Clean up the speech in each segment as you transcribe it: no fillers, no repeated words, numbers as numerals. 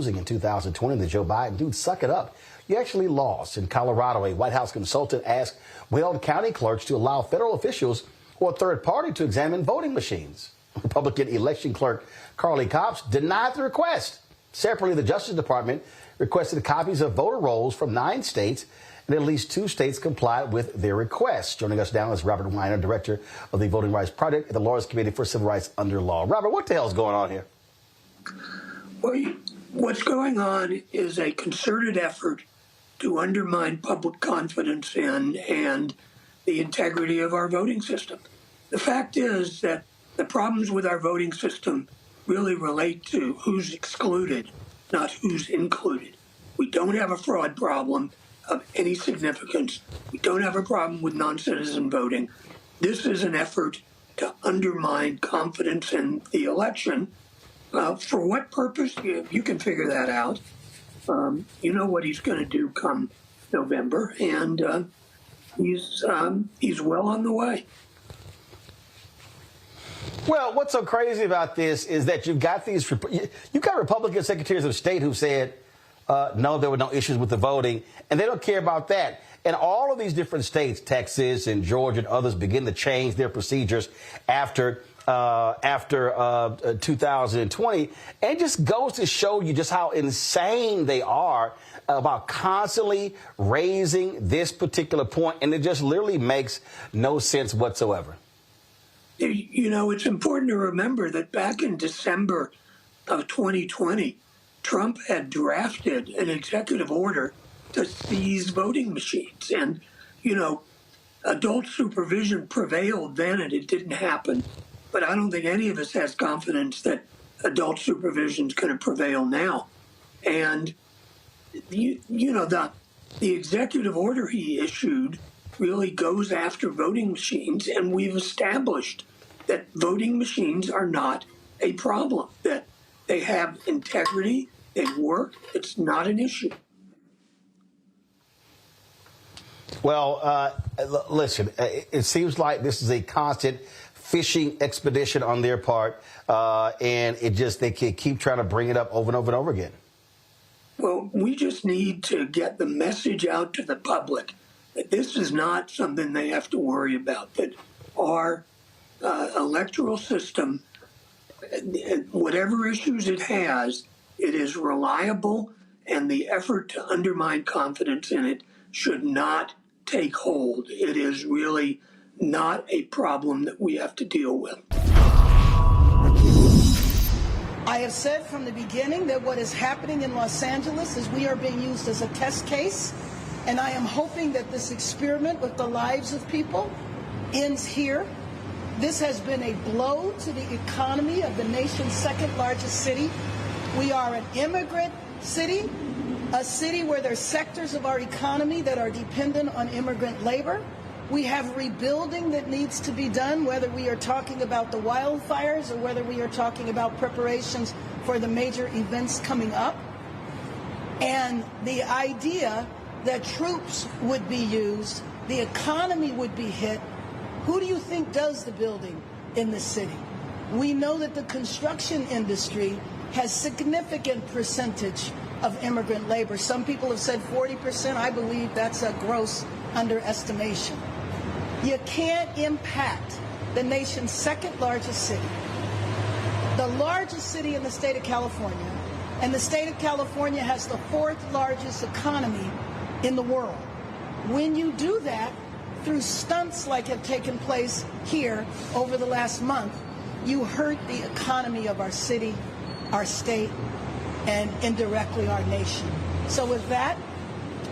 In 2020, the Joe Biden, dude, suck it up. You actually lost. In Colorado, a White House consultant asked Weld County clerks to allow federal officials or a third party to examine voting machines. Republican election clerk Carly Copps denied the request. Separately, the Justice Department requested copies of voter rolls from 9 states, and at least 2 states complied with their request. Joining us now is Robert Weiner, director of the Voting Rights Project at the Lawyers Committee for Civil Rights Under Law. Robert, what the hell is going on here? Well, what's going on is a concerted effort to undermine public confidence in and the integrity of our voting system. The fact is that the problems with our voting system really relate to who's excluded, not who's included. We don't have a fraud problem of any significance. We don't have a problem with non-citizen voting. This is an effort to undermine confidence in the election. For what purpose? You can figure that out. You know what he's going to do come November, and he's well on the way. Well, what's so crazy about this is that you've got Republican secretaries of state who said, no, there were no issues with the voting, and they don't care about that. And all of these different states, Texas and Georgia and others, begin to change their procedures after 2020. And it just goes to show you just how insane they are about constantly raising this particular point, and it just literally makes no sense whatsoever. You know, it's important to remember that back in December of 2020, Trump had drafted an executive order to seize voting machines. And, you know, adult supervision prevailed then, and it didn't happen. But I don't think any of us has confidence that adult supervision is going to prevail now. And, you know, the executive order he issued really goes after voting machines, and we've established that voting machines are not a problem, that they have integrity, they work, it's not an issue. Well, listen, it seems like this is a constant fishing expedition on their part, and they can keep trying to bring it up over and over and over again. Well, we just need to get the message out to the public that this is not something they have to worry about, that our electoral system, whatever issues it has, it is reliable, and the effort to undermine confidence in it should not take hold. It is really not a problem that we have to deal with. I have said from the beginning that what is happening in Los Angeles is we are being used as a test case, and I am hoping that this experiment with the lives of people ends here. This has been a blow to the economy of the nation's second largest city. We are an immigrant city, a city where there's sectors of our economy that are dependent on immigrant labor. We have rebuilding that needs to be done, whether we are talking about the wildfires or whether we are talking about preparations for the major events coming up. And the idea that troops would be used, the economy would be hit. Who do you think does the building in the city? We know that the construction industry has significant percentage of immigrant labor. Some people have said 40%. I believe that's a gross underestimation. You can't impact the nation's second largest city, the largest city in the state of California, and the state of California has the 4th largest economy in the world. When you do that, through stunts like have taken place here over the last month, you hurt the economy of our city, our state, and indirectly our nation. So with that,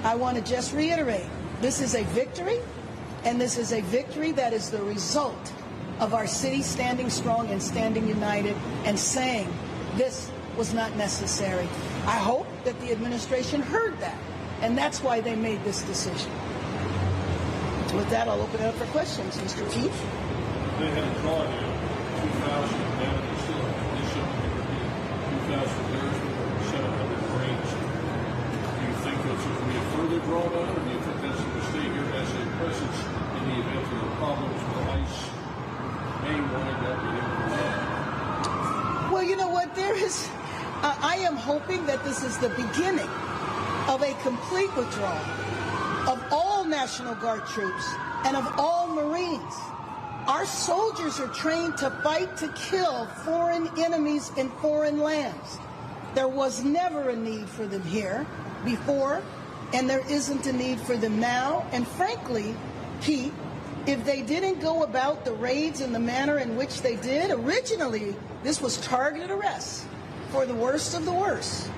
I want to just reiterate, this is a victory, and this is a victory that is the result of our city standing strong and standing united and saying this was not necessary. I hope that the administration heard that, and that's why they made this decision. With that, I'll open it up for questions. Mr. Chief? They had a draw here, 2,000 down at the ceiling. They shouldn't have 2,000 there, set up in the range. Do you think that's going to be a further drawdown, or do you think that's going to stay here as a presence in the event there are problems with ICE may wind up with it? Well, you know what? There I am hoping that this is the beginning of a complete withdrawal of all National Guard troops and of all Marines. Our soldiers are trained to fight to kill foreign enemies in foreign lands. There was never a need for them here before, and there isn't a need for them now. And frankly, Pete, if they didn't go about the raids in the manner in which they did, originally this was targeted arrests for the worst of the worst.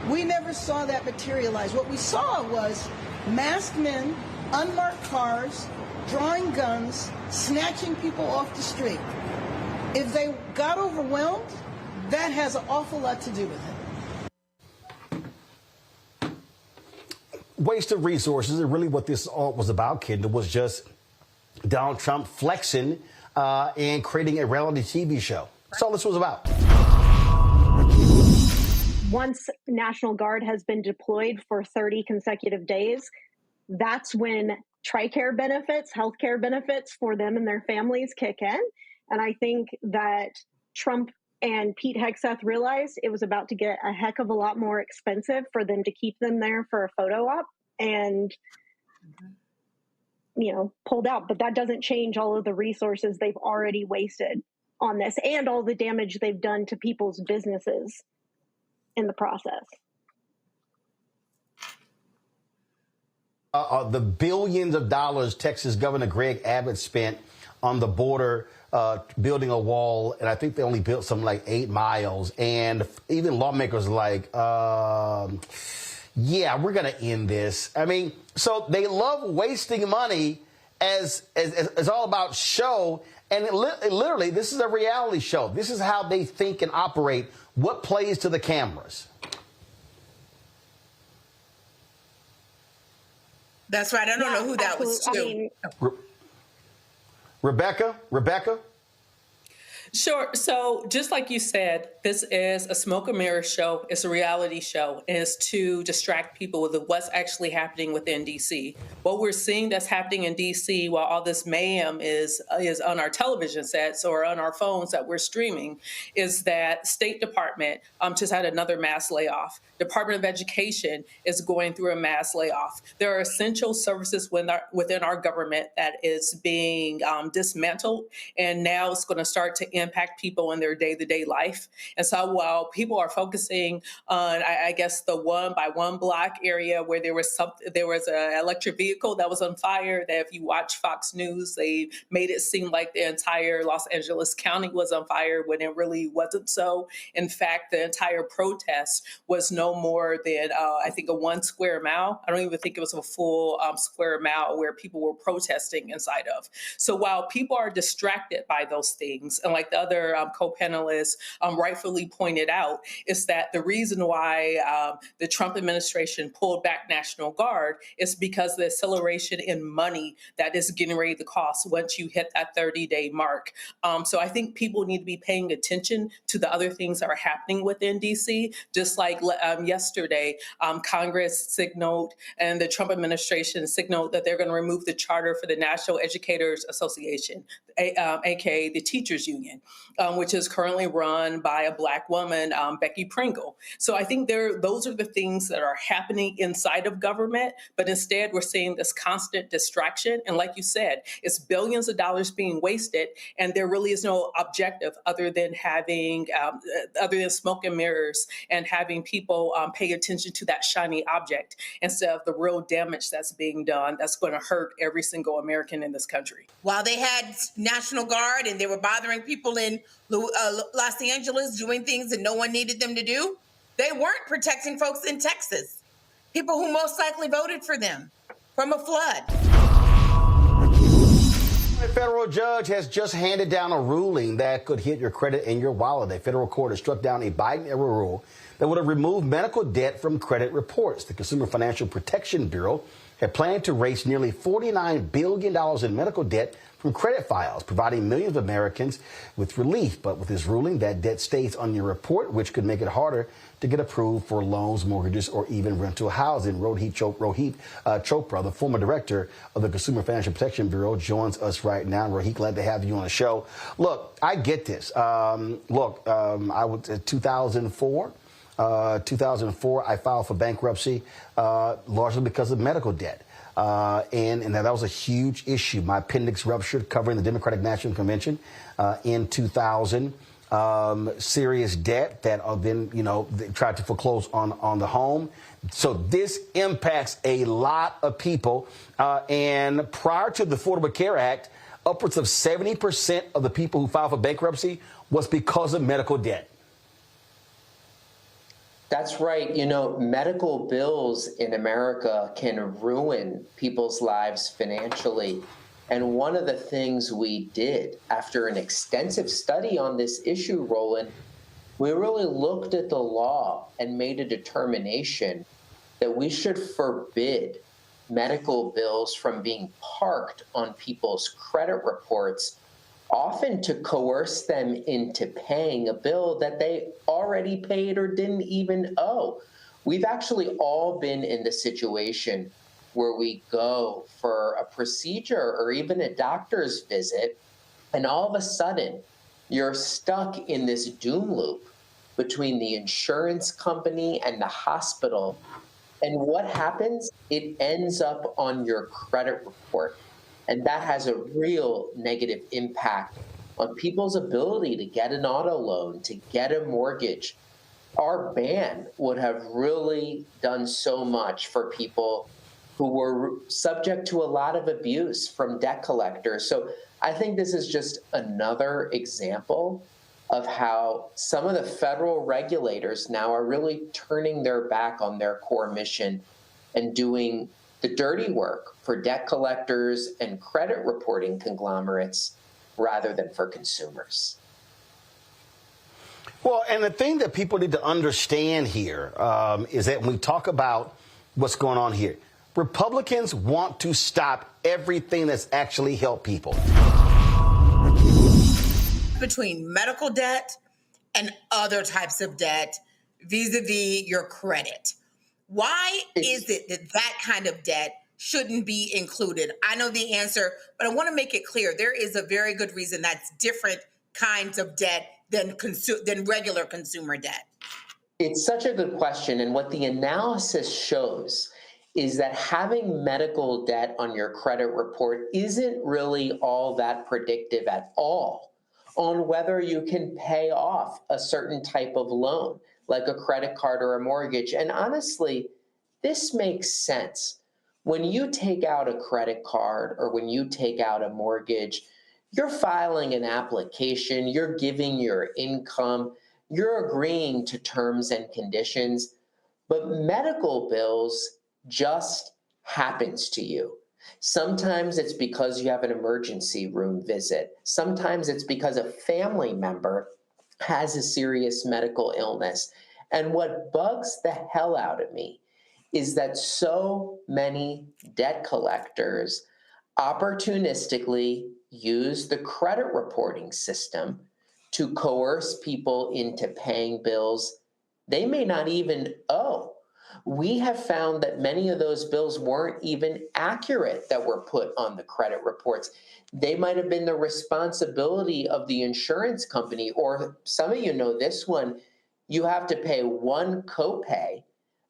We never saw that materialize. What we saw was masked men, unmarked cars, drawing guns, snatching people off the street. If they got overwhelmed, that has an awful lot to do with it. Wasted resources, and really what this all was about, Kendall, was just Donald Trump flexing and creating a reality TV show. That's all this was about. Once National Guard has been deployed for 30 consecutive days, that's when TRICARE benefits, healthcare benefits for them and their families kick in. And I think that Trump and Pete Hegseth realized it was about to get a heck of a lot more expensive for them to keep them there for a photo op and, pulled out. But that doesn't change all of the resources they've already wasted on this and all the damage they've done to people's businesses in the process. The billions of dollars Texas Governor Greg Abbott spent on the border building a wall, and I think they only built something like 8 miles. And even lawmakers are like, yeah, we're going to end this. I mean, so they love wasting money as all about show. And literally, this is a reality show. This is how they think and operate. What plays to the cameras? That's right. I don't know who that was to. Rebecca? Sure. So just like you said, this is a smoke and mirror show. It's a reality show. And it's to distract people with what's actually happening within D.C. What we're seeing that's happening in D.C. while all this mayhem is on our television sets or on our phones that we're streaming is that State Department just had another mass layoff. Department of Education is going through a mass layoff. There are essential services within our government that is being dismantled, and now it's going to start to impact people in their day-to-day life. And so while people are focusing on, I guess, the 1-by-1 block area where there was an electric vehicle that was on fire, that if you watch Fox News, they made it seem like the entire Los Angeles County was on fire when it really wasn't so. In fact, the entire protest was no more than, I think, a 1 square mile. I don't even think it was a full square mile where people were protesting inside of. So while people are distracted by those things, and like the other co-panelists rightfully pointed out, is that the reason why the Trump administration pulled back National Guard is because the acceleration in money that is getting ready to cost once you hit that 30-day mark. So I think people need to be paying attention to the other things that are happening within D.C., just like yesterday, Congress signaled and the Trump administration signaled that they're going to remove the charter for the National Educators Association, aka the Teachers Union, which is currently run by a Black woman, Becky Pringle. So I think those are the things that are happening inside of government, but instead we're seeing this constant distraction. And like you said, it's billions of dollars being wasted, and there really is no objective other than smoke and mirrors and having people pay attention to that shiny object instead of the real damage that's being done that's going to hurt every single American in this country. While they had National Guard and they were bothering people in Los Angeles doing things that no one needed them to do, they weren't protecting folks in Texas, people who most likely voted for them from a flood. A federal judge has just handed down a ruling that could hit your credit and your wallet. A federal court has struck down a Biden-era rule that would have removed medical debt from credit reports. The Consumer Financial Protection Bureau had planned to raise nearly $49 billion in medical debt from credit files, providing millions of Americans with relief. But with this ruling, that debt stays on your report, which could make it harder to get approved for loans, mortgages, or even rental housing. Rohit Chopra, the former director of the Consumer Financial Protection Bureau, joins us right now. Rohit, glad to have you on the show. Look, I get this. I was in 2004. 2004, I filed for bankruptcy largely because of medical debt. And that was a huge issue. My appendix ruptured covering the Democratic National Convention in 2000. Serious debt that then, they tried to foreclose on the home. So this impacts a lot of people. And prior to the Affordable Care Act, upwards of 70% of the people who filed for bankruptcy was because of medical debt. That's right. Medical bills in America can ruin people's lives financially. And one of the things we did after an extensive study on this issue, Roland, we really looked at the law and made a determination that we should forbid medical bills from being parked on people's credit reports, often to coerce them into paying a bill that they already paid or didn't even owe. We've actually all been in the situation where we go for a procedure or even a doctor's visit, and all of a sudden you're stuck in this doom loop between the insurance company and the hospital. And what happens? It ends up on your credit report. And that has a real negative impact on people's ability to get an auto loan, to get a mortgage. Our ban would have really done so much for people who were subject to a lot of abuse from debt collectors. So I think this is just another example of how some of the federal regulators now are really turning their back on their core mission and doing the dirty work for debt collectors and credit reporting conglomerates rather than for consumers. Well, and the thing that people need to understand here is that when we talk about what's going on here, Republicans want to stop everything that's actually helped people. Between medical debt and other types of debt vis-a-vis your credit. Why is it that that kind of debt shouldn't be included? I know the answer, but I want to make it clear. There is a very good reason that's different kinds of debt than regular consumer debt. It's such a good question. And what the analysis shows is that having medical debt on your credit report isn't really all that predictive at all on whether you can pay off a certain type of loan, like a credit card or a mortgage. And honestly, this makes sense. When you take out a credit card or when you take out a mortgage, you're filing an application, you're giving your income, you're agreeing to terms and conditions, but medical bills just happens to you. Sometimes it's because you have an emergency room visit. Sometimes it's because a family member has a serious medical illness. And what bugs the hell out of me is that so many debt collectors opportunistically use the credit reporting system to coerce people into paying bills they may not even owe. We have found that many of those bills weren't even accurate that were put on the credit reports. They might have been the responsibility of the insurance company, or some of you know this one, you have to pay one copay,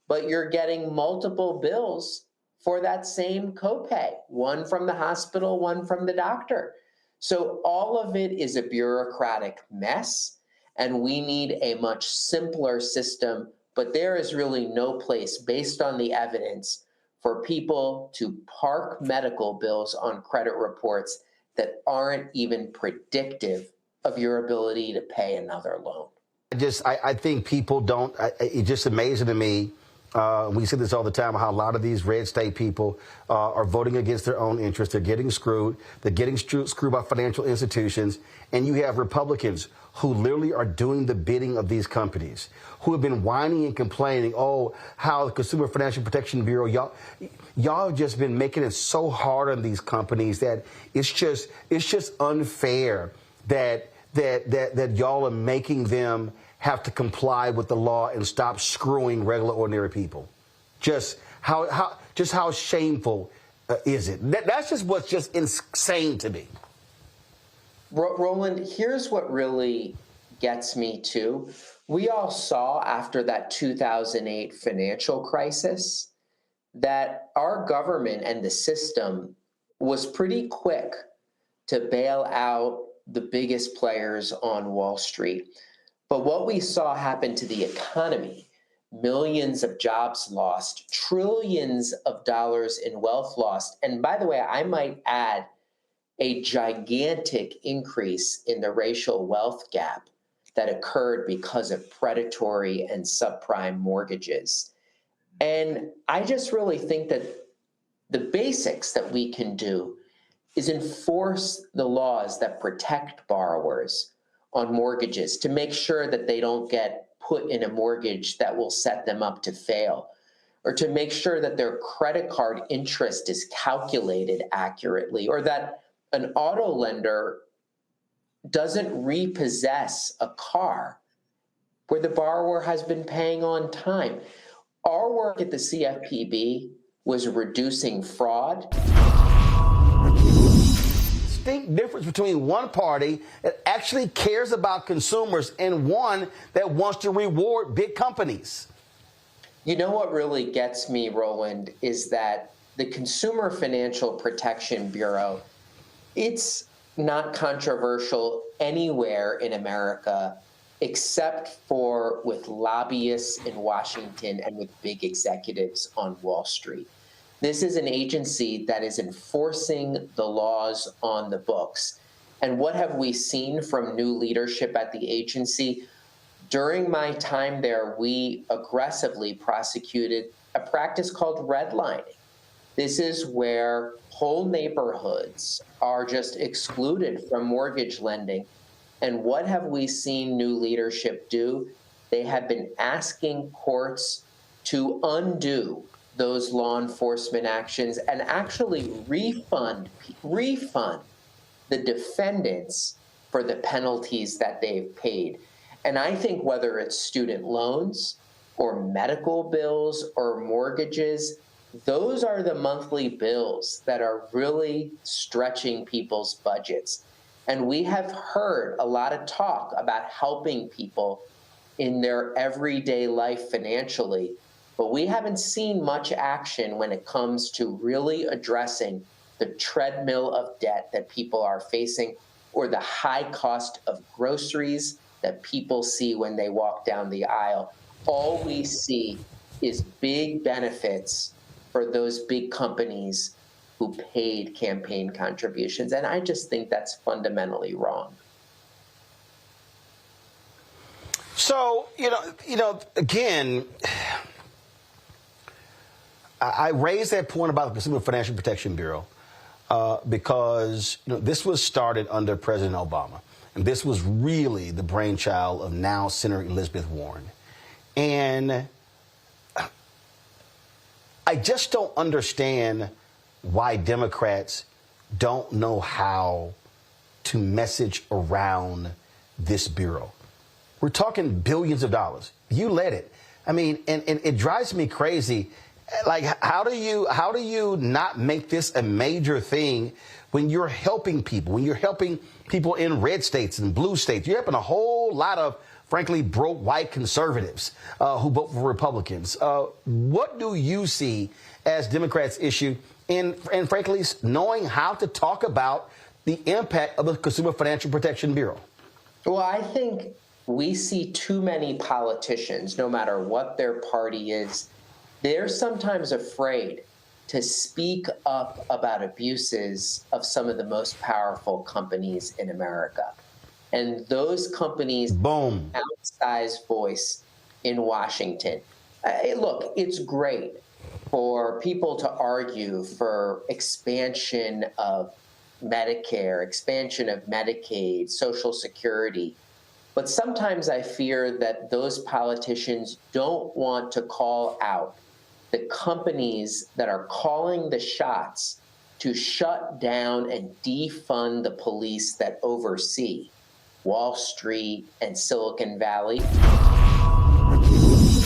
but you're getting multiple bills for that same copay, one from the hospital, one from the doctor. So all of it is a bureaucratic mess, and we need a much simpler system. But there is really no place, based on the evidence, for people to park medical bills on credit reports that aren't even predictive of your ability to pay another loan. I think people don't, it's just amazing to me. We see this all the time, how a lot of these red state people are voting against their own interests. They're getting screwed. They're getting screwed by financial institutions. And you have Republicans who literally are doing the bidding of these companies, who have been whining and complaining, oh, how the Consumer Financial Protection Bureau, y'all have just been making it so hard on these companies that it's just unfair that y'all are making them have to comply with the law and stop screwing regular, ordinary people. Just how shameful is it? That's just what's just insane to me. Roland, here's what really gets me too. We all saw after that 2008 financial crisis that our government and the system was pretty quick to bail out the biggest players on Wall Street. But what we saw happen to the economy, millions of jobs lost, trillions of dollars in wealth lost, and by the way, I might add a gigantic increase in the racial wealth gap that occurred because of predatory and subprime mortgages. And I just really think that the basics that we can do is enforce the laws that protect borrowers on mortgages to make sure that they don't get put in a mortgage that will set them up to fail, or to make sure that their credit card interest is calculated accurately, or that an auto lender doesn't repossess a car where the borrower has been paying on time. Our work at the CFPB was reducing fraud. Distinct difference between one party that actually cares about consumers and one that wants to reward big companies. You know what really gets me, Roland, is that the Consumer Financial Protection Bureau, it's not controversial anywhere in America except for with lobbyists in Washington and with big executives on Wall Street. This is an agency that is enforcing the laws on the books. And what have we seen from new leadership at the agency? During my time there, we aggressively prosecuted a practice called redlining. This is where whole neighborhoods are just excluded from mortgage lending. And what have we seen new leadership do? They have been asking courts to undo those law enforcement actions and actually refund the defendants for the penalties that they've paid. And I think whether it's student loans or medical bills or mortgages, those are the monthly bills that are really stretching people's budgets. And we have heard a lot of talk about helping people in their everyday life financially, but we haven't seen much action when it comes to really addressing the treadmill of debt that people are facing or the high cost of groceries that people see when they walk down the aisle. All we see is big benefits for those big companies who paid campaign contributions. And I just think that's fundamentally wrong. So, again, I raised that point about the Consumer Financial Protection Bureau because this was started under President Obama. And this was really the brainchild of now Senator Elizabeth Warren. And I just don't understand why Democrats don't know how to message around this bureau. We're talking billions of dollars. You led it. I mean, and it drives me crazy. Like, how do you not make this a major thing when you're helping people, when you're helping people in red states and blue states? You're helping a whole lot of, frankly, broke white conservatives who vote for Republicans. What do you see as Democrats' issue in, and frankly, knowing how to talk about the impact of the Consumer Financial Protection Bureau? Well, I think we see too many politicians, no matter what their party is, they're sometimes afraid to speak up about abuses of some of the most powerful companies in America. And those companies have an outsized voice in Washington. Look, it's great for people to argue for expansion of Medicare, expansion of Medicaid, Social Security. But sometimes I fear that those politicians don't want to call out the companies that are calling the shots to shut down and defund the police that oversee Wall Street and Silicon Valley.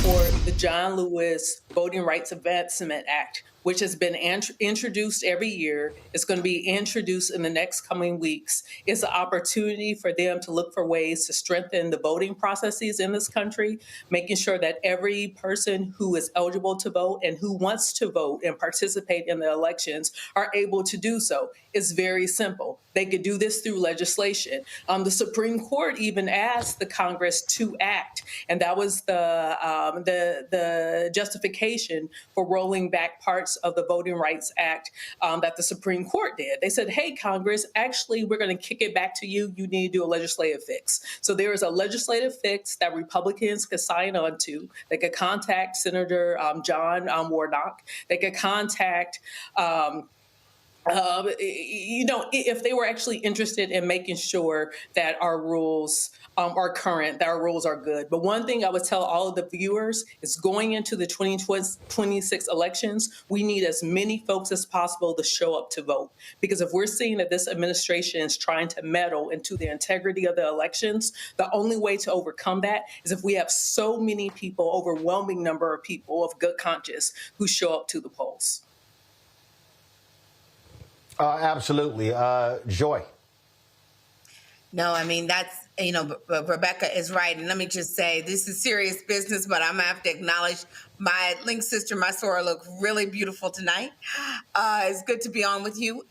Or the John Lewis Voting Rights Advancement Act, which has been introduced every year, is going to be introduced in the next coming weeks, is an opportunity for them to look for ways to strengthen the voting processes in this country, making sure that every person who is eligible to vote and who wants to vote and participate in the elections are able to do so. It's very simple. They could do this through legislation. The Supreme Court even asked the Congress to act, and that was the justification for rolling back parts of the Voting Rights Act that the Supreme Court did. They said, hey, Congress, actually, we're going to kick it back to you. You need to do a legislative fix. So there is a legislative fix that Republicans could sign on to. They could contact Senator John Warnock. They could contact if they were actually interested in making sure that our rules are current, that our rules are good. But one thing I would tell all of the viewers is going into the 2026 elections, we need as many folks as possible to show up to vote. Because if we're seeing that this administration is trying to meddle into the integrity of the elections, the only way to overcome that is if we have so many people, overwhelming number of people of good conscience who show up to the polls. Absolutely. Joy. No, I mean, that's, Rebecca is right. And let me just say, this is serious business, but I'm going to have to acknowledge my link sister, my Sora, look really beautiful tonight. It's good to be on with you.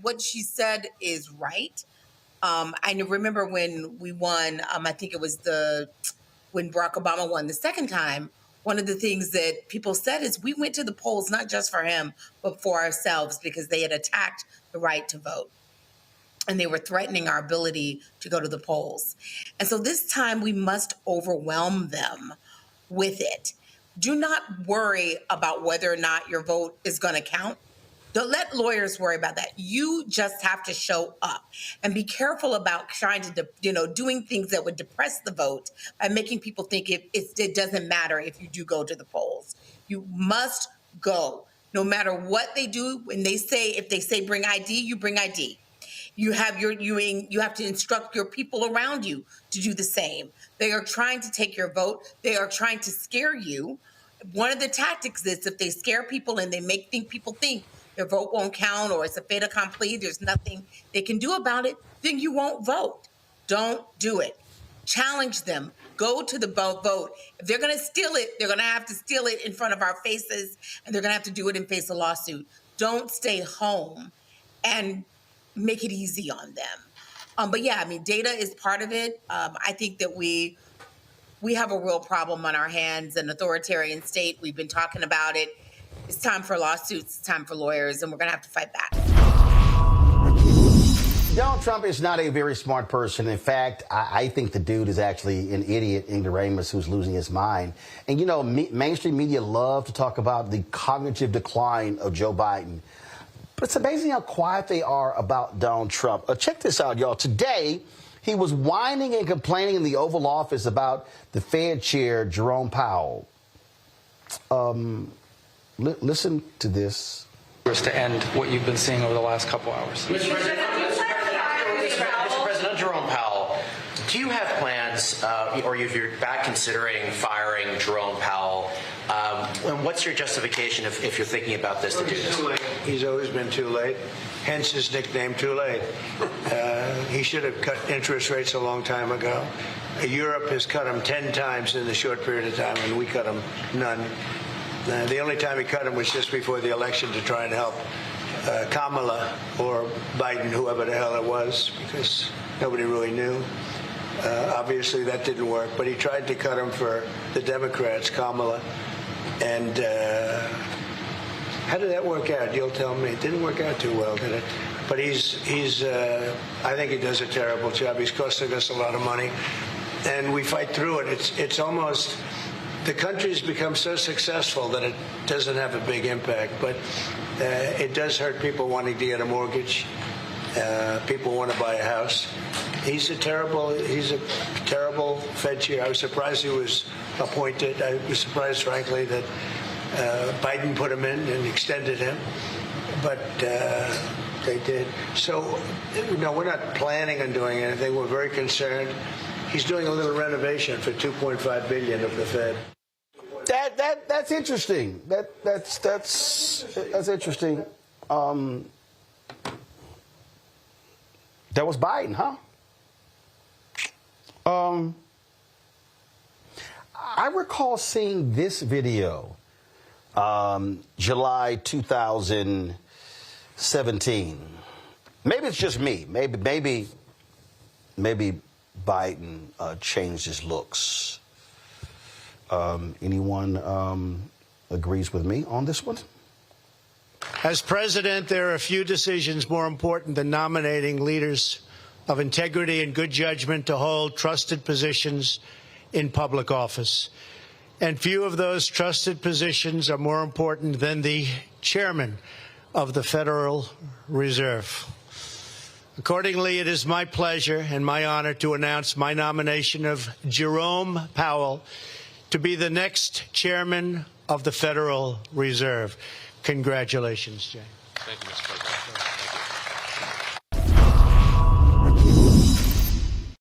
What she said is right. I remember when we won, I think it was when Barack Obama won the second time, one of the things that people said is we went to the polls not just for him, but for ourselves, because they had attacked the right to vote. And they were threatening our ability to go to the polls. And so this time we must overwhelm them with it. Do not worry about whether or not your vote is going to count. Don't let lawyers worry about that. You just have to show up and be careful about trying to, doing things that would depress the vote by making people think it doesn't matter if you do go to the polls. You must go, no matter what they do. When if they say bring ID, you bring ID. You have you have to instruct your people around you to do the same. They are trying to take your vote. They are trying to scare you. One of the tactics is if they scare people and they make people think their vote won't count or it's a fait accompli, there's nothing they can do about it, then you won't vote. Don't do it. Challenge them. Go to the vote. If they're going to steal it, they're going to have to steal it in front of our faces, and they're going to have to do it and face a lawsuit. Don't stay home and make it easy on them. But yeah, data is part of it. I think that we have a real problem on our hands, an authoritarian state. We've been talking about it. It's time for lawsuits, it's time for lawyers, and we're going to have to fight back. Donald Trump is not a very smart person. In fact, I think the dude is actually an idiot, ignoramus, who's losing his mind. And, mainstream media love to talk about the cognitive decline of Joe Biden. But it's amazing how quiet they are about Donald Trump. Check this out, y'all. Today, he was whining and complaining in the Oval Office about the Fed chair, Jerome Powell. Listen to this. To end what you've been seeing over the last couple hours. Mr. President Jerome Powell, do you have plans, or if you're back considering firing Jerome Powell, and what's your justification if you're thinking about this to do this? Too late. He's always been too late, hence his nickname, Too Late. He should have cut interest rates a long time ago. Europe has cut them 10 times in a short period of time, and we cut them none. The only time he cut them was just before the election to try and help Kamala or Biden, whoever the hell it was, because nobody really knew. Obviously, that didn't work, but he tried to cut them for the Democrats, Kamala. And how did that work out? You'll tell me. It didn't work out too well, did it? But I think he does a terrible job. He's costing us a lot of money, and we fight through it. It's almost... The country's become so successful that it doesn't have a big impact, but it does hurt people wanting to get a mortgage. People want to buy a house. He's a terrible Fed chair. I was surprised he was appointed. I was surprised, frankly, that Biden put him in and extended him, but they did. So, we're not planning on doing anything. We're very concerned. He's doing a little renovation for $2.5 billion of the Fed. That's interesting. That's interesting. That was Biden, huh? I recall seeing this video, July 2017. Maybe it's just me. Maybe Biden changed his looks. Anyone agrees with me on this one? As president, there are a few decisions more important than nominating leaders of integrity and good judgment to hold trusted positions in public office. And few of those trusted positions are more important than the chairman of the Federal Reserve. Accordingly, it is my pleasure and my honor to announce my nomination of Jerome Powell to be the next chairman of the Federal Reserve. Congratulations, Jay. Thank you, Mr. President.